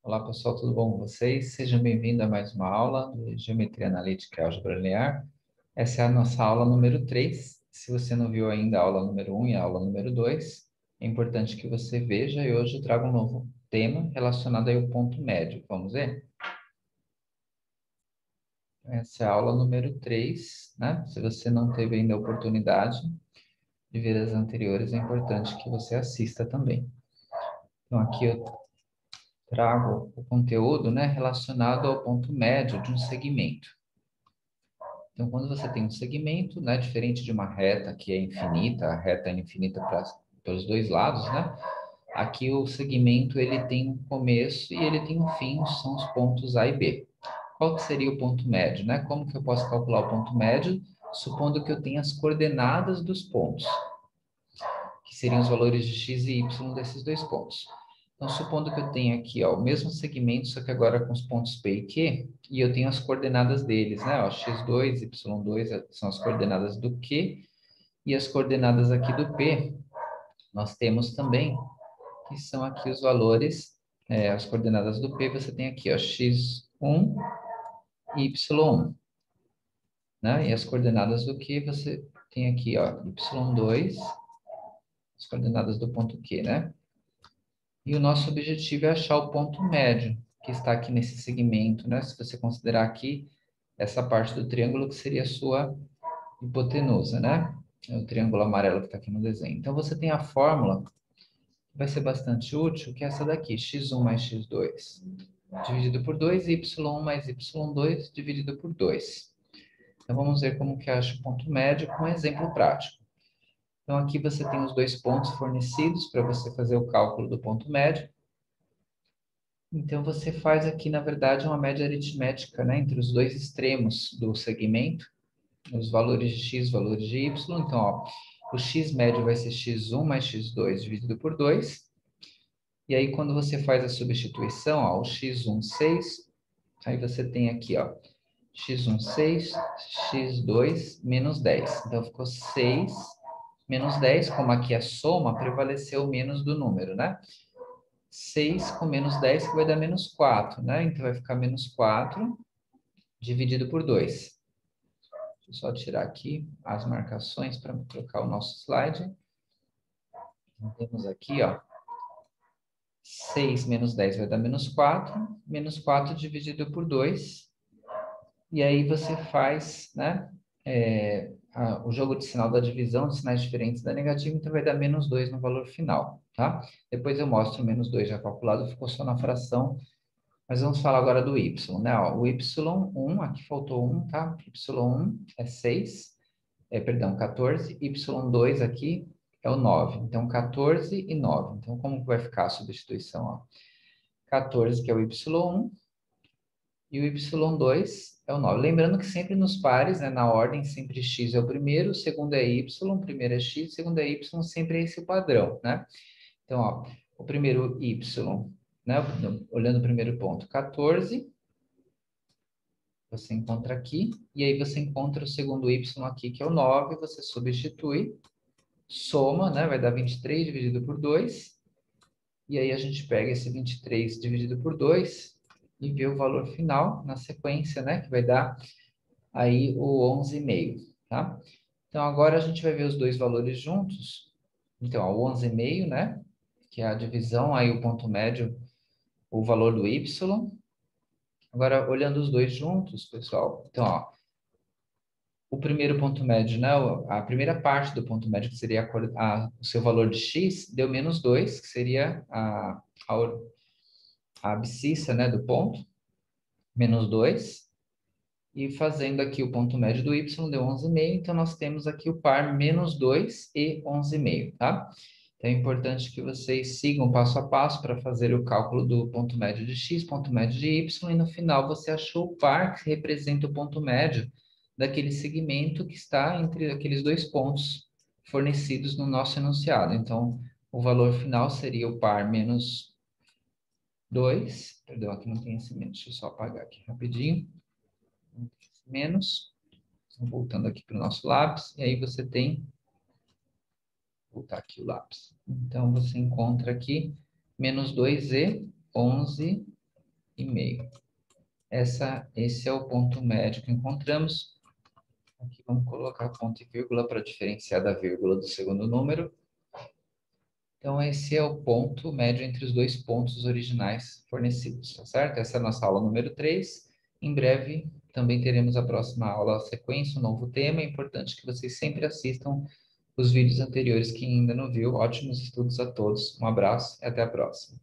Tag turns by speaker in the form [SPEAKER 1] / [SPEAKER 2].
[SPEAKER 1] Olá, pessoal, tudo bom com vocês? Sejam bem-vindos a mais uma aula de Geometria Analítica e Álgebra Linear. Essa é a nossa aula número 3. Se você não viu ainda a aula número 1 e a aula número 2, é importante que você veja e hoje eu trago um novo tema relacionado aí ao ponto médio. Vamos ver? Essa é a aula número 3, né? Se você não teve ainda a oportunidade de ver as anteriores, é importante que você assista também. Então, aqui eu trago o conteúdo, né, relacionado ao ponto médio de um segmento. Então, quando você tem um segmento, né, diferente de uma reta que é infinita, a reta é infinita pelos dois lados, né? Aqui o segmento ele tem um começo e ele tem um fim, são os pontos A e B. Qual que seria o ponto médio, né? Como que eu posso calcular o ponto médio, supondo que eu tenha as coordenadas dos pontos, que seriam os valores de x e y desses dois pontos. Então, supondo que eu tenha aqui, ó, o mesmo segmento, só que agora com os pontos P e Q, e eu tenho as coordenadas deles, né? Ó, x2, y2 são as coordenadas do Q, e as coordenadas aqui do P, nós temos também, que são aqui os valores, as coordenadas do P, você tem aqui, ó, x1 e y1, né? E as coordenadas do Q, você tem aqui, ó, y2, as coordenadas do ponto Q, né? E o nosso objetivo é achar o ponto médio, que está aqui nesse segmento, né? Se você considerar aqui essa parte do triângulo que seria a sua hipotenusa, né? É o triângulo amarelo que está aqui no desenho. Então, você tem a fórmula, que vai ser bastante útil, que é essa daqui, x1 mais x2, dividido por 2, y1 mais y2, dividido por 2. Então, vamos ver como que acha o ponto médio com um exemplo prático. Então, aqui você tem os dois pontos fornecidos para você fazer o cálculo do ponto médio. Então, você faz aqui, na verdade, uma média aritmética, né, entre os dois extremos do segmento, os valores de x, valores de y. Então, ó, o x médio vai ser x1 mais x2 dividido por 2. E aí, quando você faz a substituição, ó, o x1, 6, aí você tem aqui, ó, x1, 6, x2, menos 10. Então, ficou 6 menos 10, como aqui é soma, prevaleceu o menos do número, né? 6 com menos 10, que vai dar menos 4, né? Então, vai ficar menos 4 dividido por 2. Deixa eu só tirar aqui as marcações para trocar o nosso slide. Então, temos aqui, ó, 6 menos 10 vai dar menos 4 dividido por 2. E aí você faz, né, o jogo de sinal da divisão, de sinais diferentes da negativa, então vai dar menos 2 no valor final, tá? Depois eu mostro o menos 2 já calculado, ficou só na fração. Mas vamos falar agora do y, né? Ó, o y1, aqui faltou 1, tá? y1 é 6, perdão, 14, y2 aqui é o 9. Então, 14 e 9. Então, como que vai ficar a substituição? Ó? 14, que é o y1, e o y2 é o 9. Lembrando que sempre nos pares, né, na ordem, sempre x é o primeiro, o segundo é y, o primeiro é x, o segundo é y, sempre é esse o padrão, né? Então, ó, o primeiro y, né, olhando o primeiro ponto, 14, você encontra aqui, e aí você encontra o segundo y aqui, que é o 9, você substitui, soma, né, vai dar 23 dividido por 2, e aí a gente pega esse 23 dividido por 2 e vê o valor final na sequência, né, que vai dar aí o 11,5, tá? Então, agora a gente vai ver os dois valores juntos. Então, ó, o 11,5, né, que é a divisão, aí o ponto médio, o valor do y. Agora, olhando os dois juntos, pessoal, então, ó, o primeiro ponto médio, né, a primeira parte do ponto médio, que seria o seu valor de x, deu menos 2, que seria a abscissa, né, do ponto, menos 2. E fazendo aqui o ponto médio do y, deu 11,5. Então, nós temos aqui o par menos 2 e 11,5, tá? Então, é importante que vocês sigam passo a passo para fazer o cálculo do ponto médio de x, ponto médio de y, e no final você achou o par que representa o ponto médio daquele segmento que está entre aqueles dois pontos fornecidos no nosso enunciado. Então, o valor final seria o par menos 2. Perdão, aqui não tem esse menos, deixa eu só apagar aqui rapidinho. Menos, voltando aqui para o nosso lápis, e aí você tem, vou voltar aqui o lápis. Então, você encontra aqui menos 2 e 11 Esse é o ponto médio que encontramos. Aqui vamos colocar ponto e vírgula para diferenciar da vírgula do segundo número. Então, esse é o ponto médio entre os dois pontos originais fornecidos, tá certo? Essa é a nossa aula número 3. Em breve, também teremos a próxima aula, a sequência, um novo tema. É importante que vocês sempre assistam os vídeos anteriores, quem ainda não viu. Ótimos estudos a todos. Um abraço e até a próxima.